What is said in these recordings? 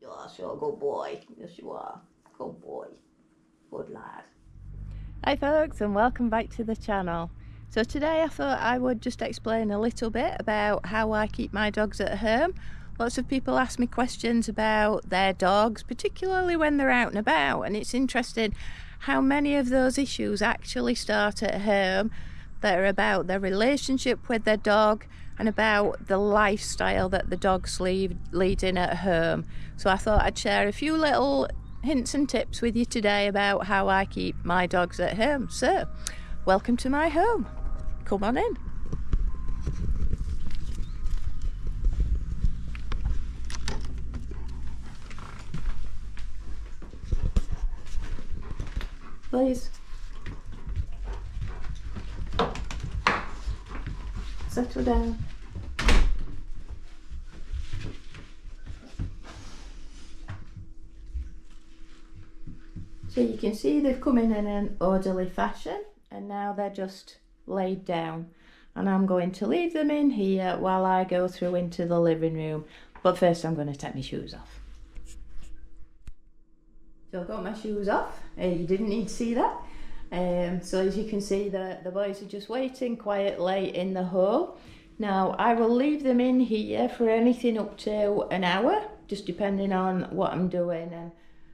You're sure good boy. Yes, you are. Good boy. Good lad. Hi folks, and welcome back to the channel. So today I thought I would just explain a little bit about how I keep my dogs at home. Lots of people ask me questions about their dogs, particularly when they're out and about, and it's interesting how many of those issues actually start at home. They're about their relationship with their dog and about the lifestyle that the dog's leading at home. So I thought I'd share a few little hints and tips with you today about how I keep my dogs at home. So, welcome to my home. Come on in. Please. Settle down. So you can see they've come in an orderly fashion and now they're just laid down, and I'm going to leave them in here while I go through into the living room. But first I'm going to take my shoes off. So I've got my shoes off. You didn't need to see that. So as you can see, the boys are just waiting quietly in the hall. Now I will leave them in here for anything up to an hour, just depending on what I'm doing and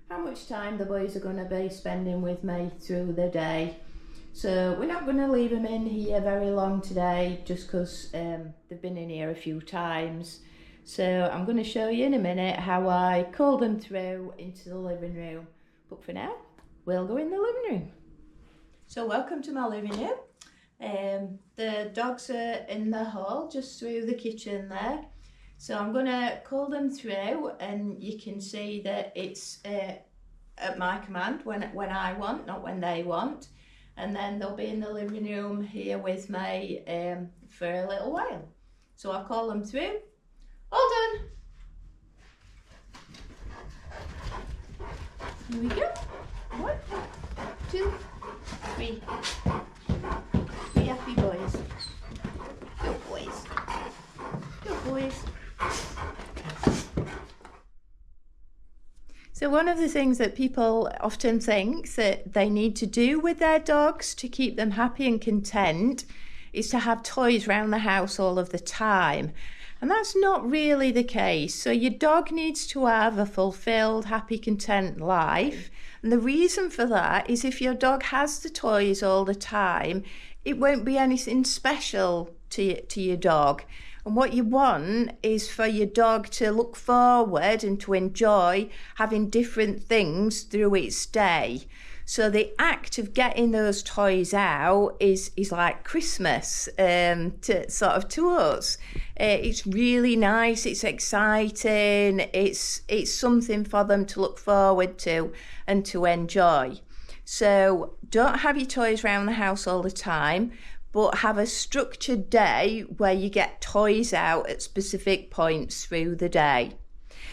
how much time the boys are going to be spending with me through the day. So we're not going to leave them in here very long today, just because they've been in here a few times. So I'm going to show you in a minute how I call them through into the living room. But for now, we'll go in the living room. So welcome to my living room. The dogs are in the hall, just through the kitchen there. So I'm going to call them through, and you can see that it's at my command when I want, not when they want. And then they'll be in the living room here with me for a little while. So I'll call them through. All done. Here we go. 1, 2, 3. 3 happy boys. Good boys. Good boys. So one of the things that people often think that they need to do with their dogs to keep them happy and content is to have toys around the house all of the time. And that's not really the case. So your dog needs to have a fulfilled, happy, content life. And the reason for that is if your dog has the toys all the time, it won't be anything special to your dog. And what you want is for your dog to look forward and to enjoy having different things through its day. So the act of getting those toys out is like Christmas to us. It's really nice, it's exciting, it's something for them to look forward to and to enjoy. So don't have your toys around the house all the time, but have a structured day where you get toys out at specific points through the day.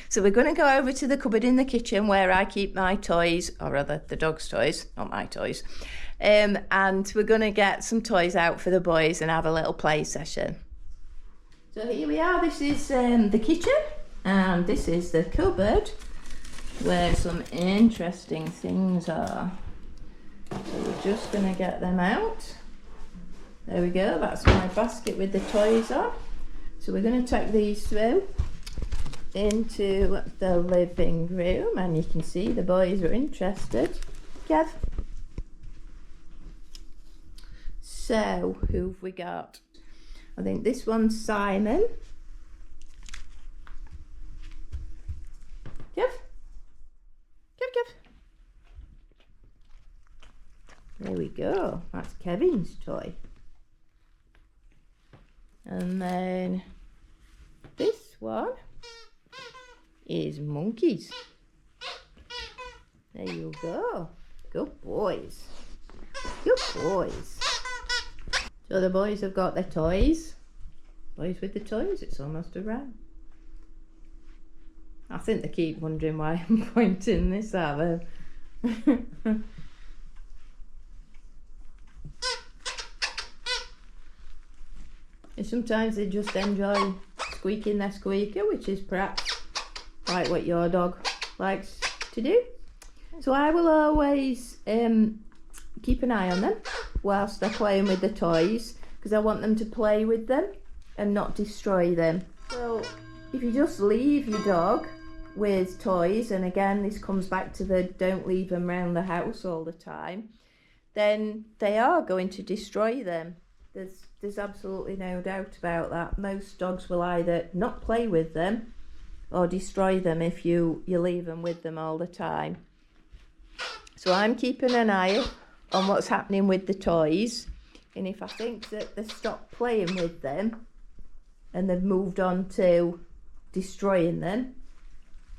So we're going to go over to the cupboard in the kitchen where I keep my toys, or rather the dog's toys, not my toys. And we're going to get some toys out for the boys and have a little play session. So here we are, this is the kitchen, and this is the cupboard where some interesting things are. So we're just going to get them out. There we go, that's my basket with the toys on. So we're going to take these through into the living room, and you can see the boys are interested. Kev. So, who've we got? I think this one's Simon. Kev. Kev. There we go, that's Kevin's toy. And then this one is Monkeys. There you go. Good boys. Good boys. So the boys have got their toys. Boys with the toys, it's almost around. I think they keep wondering why I'm pointing this at them. And sometimes they just enjoy squeaking their squeaker, which is perhaps like what your dog likes to do. So I will always keep an eye on them whilst they're playing with the toys, because I want them to play with them and not destroy them. So if you just leave your dog with toys, and again this comes back to the don't leave them around the house all the time, then they are going to destroy them. There's absolutely no doubt about that. Most dogs will either not play with them or destroy them if you leave them with them all the time. So I'm keeping an eye on what's happening with the toys, and if I think that they've stopped playing with them and they've moved on to destroying them,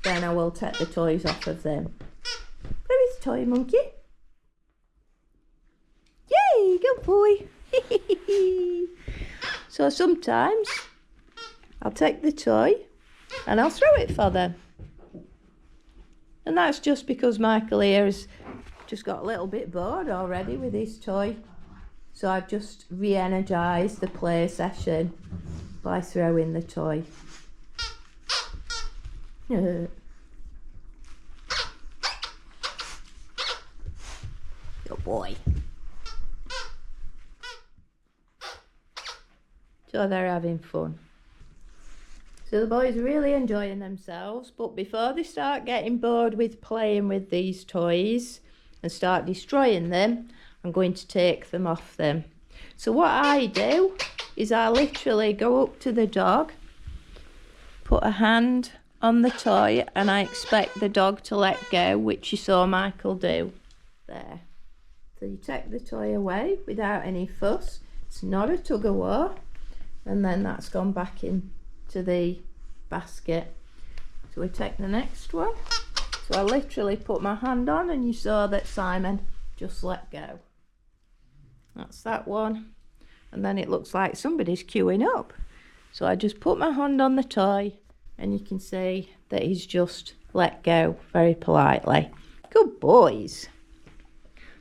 then I will take the toys off of them. There is Toy Monkey. Yay, good boy. So sometimes I'll take the toy and I'll throw it for them. And that's just because Michael here has just got a little bit bored already with his toy. So I've just re-energised the play session by throwing the toy. Good boy. So they're having fun. So the boys are really enjoying themselves, but before they start getting bored with playing with these toys and start destroying them, I'm going to take them off them. So what I do is I literally go up to the dog, put a hand on the toy, and I expect the dog to let go, which you saw Michael do there. So you take the toy away without any fuss. It's not a tug of war. And then that's gone back into the basket. So we take the next one. So I literally put my hand on, and you saw that Simon just let go. That's that one. And then it looks like somebody's queuing up. So I just put my hand on the toy, and you can see that he's just let go very politely. Good boys.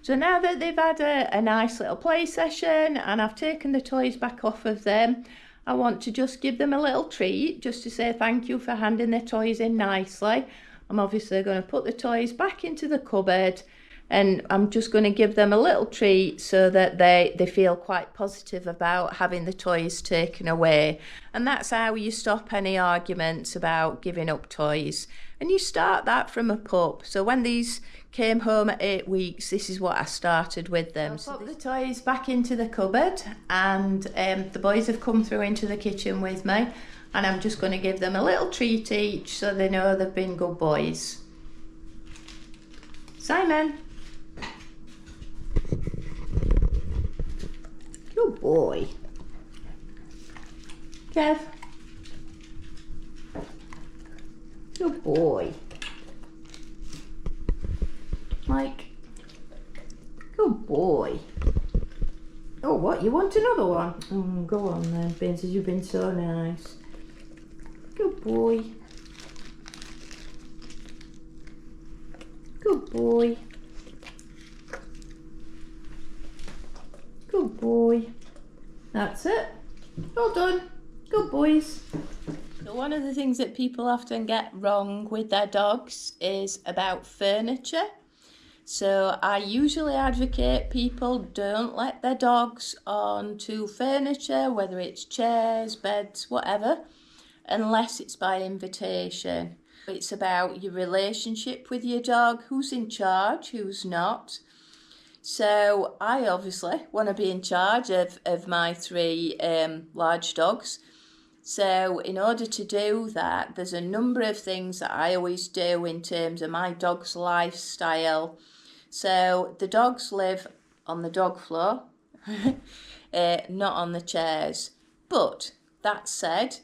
So now that they've had a nice little play session and I've taken the toys back off of them, I want to just give them a little treat, just to say thank you for handing their toys in nicely. I'm obviously going to put the toys back into the cupboard, and I'm just going to give them a little treat so that they feel quite positive about having the toys taken away. And that's how you stop any arguments about giving up toys. And you start that from a pup. So when these came home at 8 weeks, this is what I started with them. So put the toys back into the cupboard, and the boys have come through into the kitchen with me, and I'm just going to give them a little treat each so they know they've been good boys. Simon. Good boy. Kev. Good boy. Mike. Good boy. Oh, what? You want another one? Oh, go on then, Ben, says you've been so nice. Good boy. Good boy. Good boy. That's it. Well done. Good boys. So one of the things that people often get wrong with their dogs is about furniture. So I usually advocate people don't let their dogs onto furniture, whether it's chairs, beds, whatever, unless it's by invitation. It's about your relationship with your dog, who's in charge, who's not. So I obviously want to be in charge of my 3 large dogs. So in order to do that, there's a number of things that I always do in terms of my dog's lifestyle. So the dogs live on the dog floor, not on the chairs. But that said,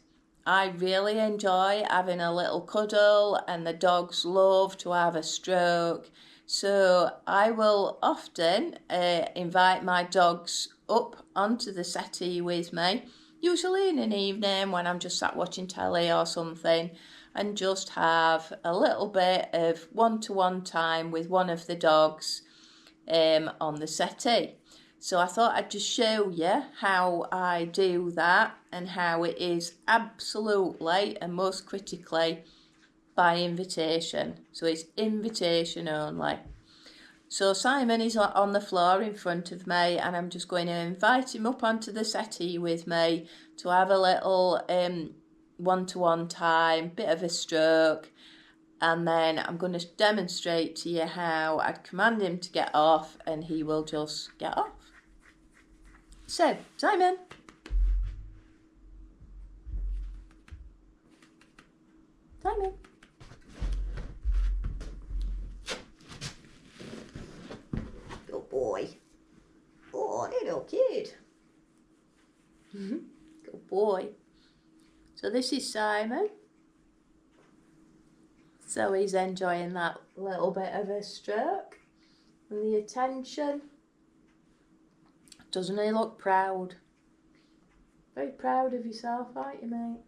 I really enjoy having a little cuddle, and the dogs love to have a stroke. So I will often invite my dogs up onto the settee with me, usually in an evening when I'm just sat watching telly or something, and just have a little bit of one-to-one time with one of the dogs on the settee. So I thought I'd just show you how I do that, and how it is absolutely and most critically by invitation. So it's invitation only. So Simon is on the floor in front of me, and I'm just going to invite him up onto the settee with me to have a little one-to-one time, bit of a stroke, and then I'm going to demonstrate to you how I'd command him to get off and he will just get off. So, Simon. Simon. Good boy. Oh, little kid. Good boy. So this is Simon. So he's enjoying that little bit of a stroke and the attention. Doesn't he look proud? Very proud of yourself, aren't you, mate?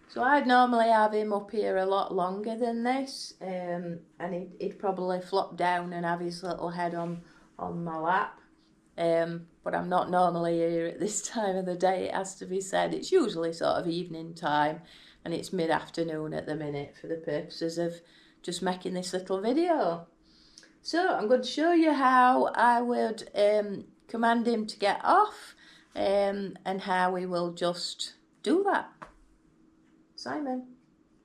So I'd normally have him up here a lot longer than this, and he'd probably flop down and have his little head on my lap. But I'm not normally here at this time of the day, it has to be said. It's usually sort of evening time, and it's mid-afternoon at the minute for the purposes of just making this little video. So I'm going to show you how I would command him to get off, and how we will just do that. Simon,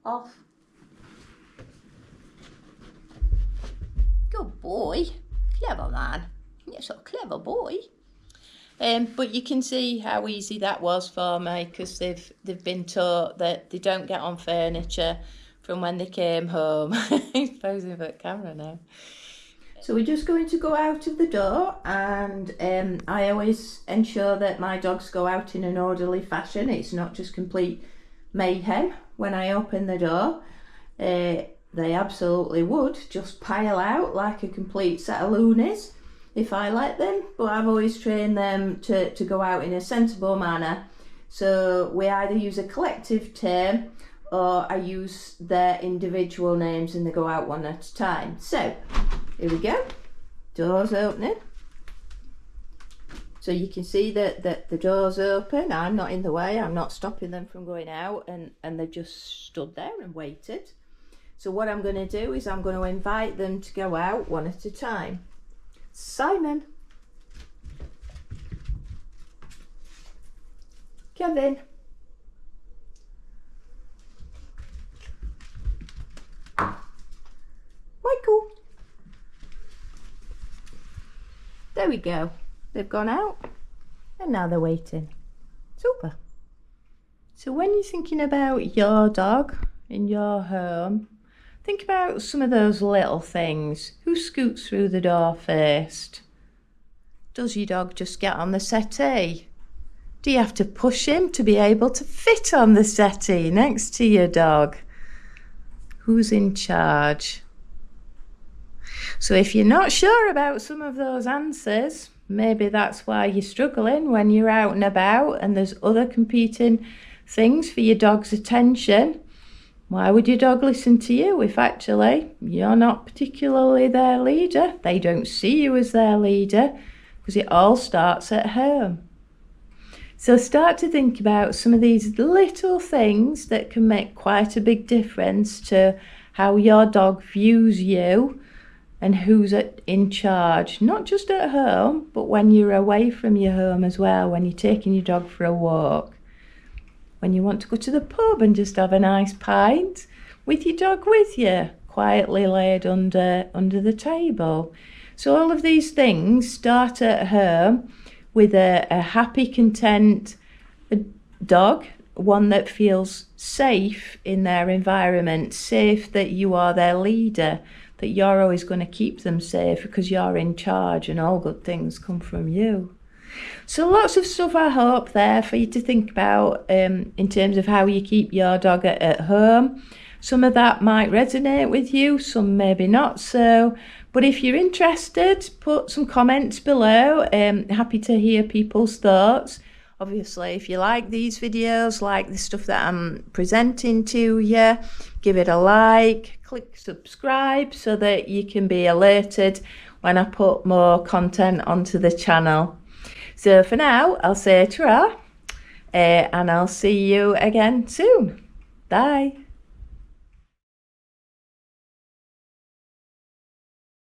off. Good boy. Clever man. You're so clever boy. But you can see how easy that was for me, because they've been taught that they don't get on furniture from when they came home. He's posing for the camera now. So we're just going to go out of the door, and I always ensure that my dogs go out in an orderly fashion. It's not just complete mayhem when I open the door. They absolutely would just pile out like a complete set of loonies if I let them, but I've always trained them to go out in a sensible manner. So we either use a collective term or I use their individual names and they go out one at a time. So here we go, doors opening. So you can see that the door's open. I'm not in the way, I'm not stopping them from going out, and they've just stood there and waited. So what I'm going to do is I'm going to invite them to go out one at a time. Simon. Kevin. Michael. There we go. They've gone out and now they're waiting. Super. So when you're thinking about your dog in your home, think about some of those little things. Who scoots through the door first? Does your dog just get on the settee? Do you have to push him to be able to fit on the settee next to your dog? Who's in charge? So if you're not sure about some of those answers, maybe that's why you're struggling when you're out and about and there's other competing things for your dog's attention. Why would your dog listen to you if actually you're not particularly their leader? They don't see you as their leader, because it all starts at home. So start to think about some of these little things that can make quite a big difference to how your dog views you and who's in charge, not just at home, but when you're away from your home as well, when you're taking your dog for a walk, when you want to go to the pub and just have a nice pint with your dog with you, quietly laid under the table. So all of these things start at home with a happy, content dog, one that feels safe in their environment, safe that you are their leader, that you're always going to keep them safe because you're in charge and all good things come from you. So lots of stuff I hope there for you to think about in terms of how you keep your dog at home. Some of that might resonate with you, some maybe not so. But if you're interested, put some comments below. Happy to hear people's thoughts. Obviously, if you like these videos, like the stuff that I'm presenting to you, give it a like, click subscribe so that you can be alerted when I put more content onto the channel. So for now, I'll say ta-ra, and I'll see you again soon. Bye.